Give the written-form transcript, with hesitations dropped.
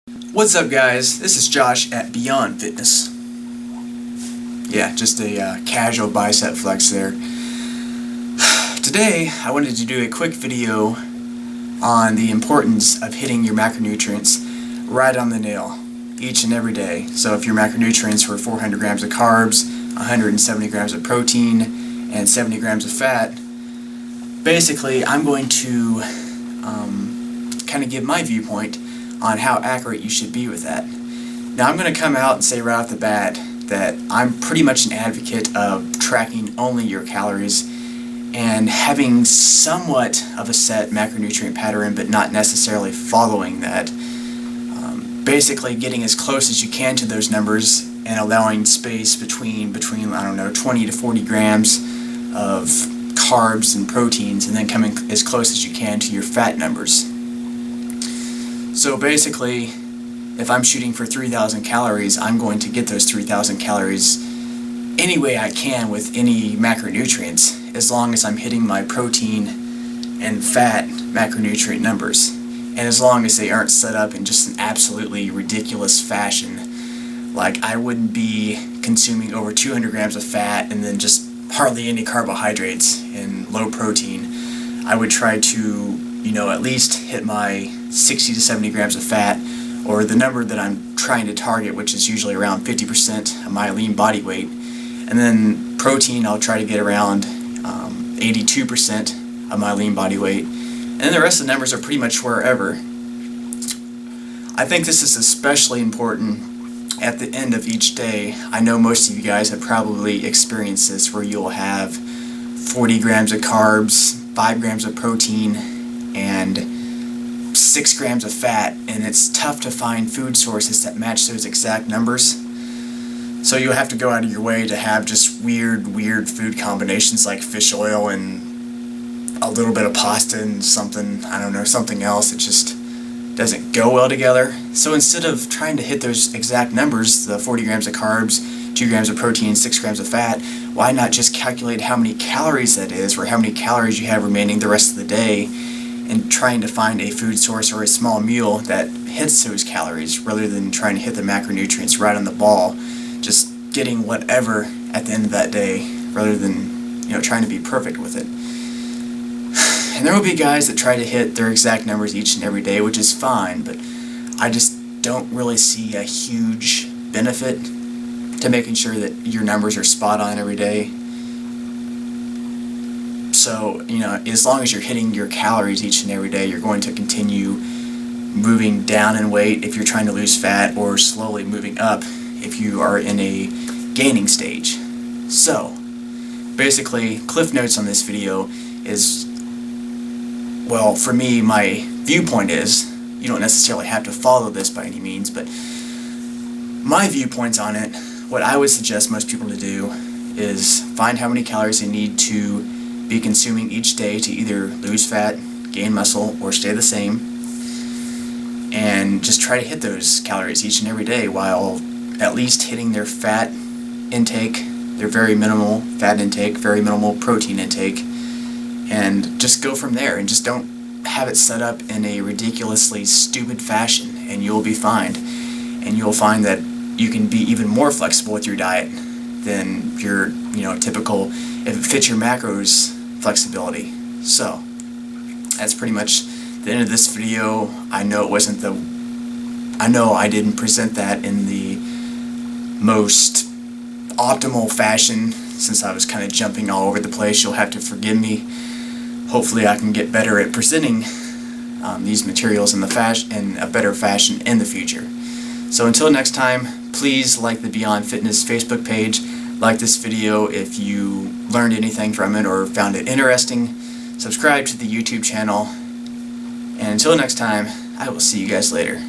What's up, guys? This is Josh at Beyond Fitness. Yeah, just a casual bicep flex there. Today, I wanted to do a quick video on the importance of hitting your macronutrients right on the nail each and every day. So if your macronutrients were 400 grams of carbs, 170 grams of protein, and 70 grams of fat, basically I'm going to kind of give my viewpoint on how accurate you should be with that. Now I'm going to come out and say right off the bat that I'm pretty much an advocate of tracking only your calories and having somewhat of a set macronutrient pattern, but not necessarily following that. Basically getting as close as you can to those numbers and allowing space between I don't know, 20 to 40 grams of carbs and proteins, and then coming as close as you can to your fat numbers. So basically, if I'm shooting for 3,000 calories, I'm going to get those 3,000 calories any way I can with any macronutrients, as long as I'm hitting my protein and fat macronutrient numbers, and as long as they aren't set up in just an absolutely ridiculous fashion. Like, I wouldn't be consuming over 200 grams of fat and then just hardly any carbohydrates and low protein. I would try to, at least hit my 60 to 70 grams of fat, or the number that I'm trying to target, which is usually around 50% of my lean body weight. And then protein, I'll try to get around 82% of my lean body weight. And then the rest of the numbers are pretty much wherever. I think this is especially important at the end of each day. I know most of you guys have probably experienced this, where you'll have 40 grams of carbs, 5 grams of protein, and 6 grams of fat, and it's tough to find food sources that match those exact numbers. So you'll have to go out of your way to have just weird food combinations like fish oil and a little bit of pasta and something else. It just doesn't go well together. So instead of trying to hit those exact numbers, the 40 grams of carbs, 2 grams of protein, 6 grams of fat, why not just calculate how many calories that is, or how many calories you have remaining the rest of the day, and trying to find a food source or a small meal that hits those calories, rather than trying to hit the macronutrients right on the ball, just getting whatever at the end of that day, rather than trying to be perfect with it. And there will be guys that try to hit their exact numbers each and every day, which is fine, but I just don't really see a huge benefit to making sure that your numbers are spot on every day. So, as long as you're hitting your calories each and every day, you're going to continue moving down in weight if you're trying to lose fat, or slowly moving up if you are in a gaining stage. So, basically, cliff notes on this video is, well, for me, my viewpoint is, you don't necessarily have to follow this by any means, but my viewpoints on it, what I would suggest most people to do is find how many calories they need to be consuming each day to either lose fat, gain muscle, or stay the same, and just try to hit those calories each and every day, while at least hitting their fat intake, their very minimal fat intake, very minimal protein intake, and just go from there, and just don't have it set up in a ridiculously stupid fashion, and you'll be fine. And you'll find that you can be even more flexible with your diet than your typical, if it fits your macros, flexibility. So that's pretty much the end of this video. I know I didn't present that in the most optimal fashion, since I was kind of jumping all over the place. You'll have to forgive me. Hopefully I can get better at presenting these materials in a better fashion in the future. So until next time, please like the Beyond Fitness Facebook page. Like this video if you learned anything from it or found it interesting. Subscribe to the YouTube channel. And until next time, I will see you guys later.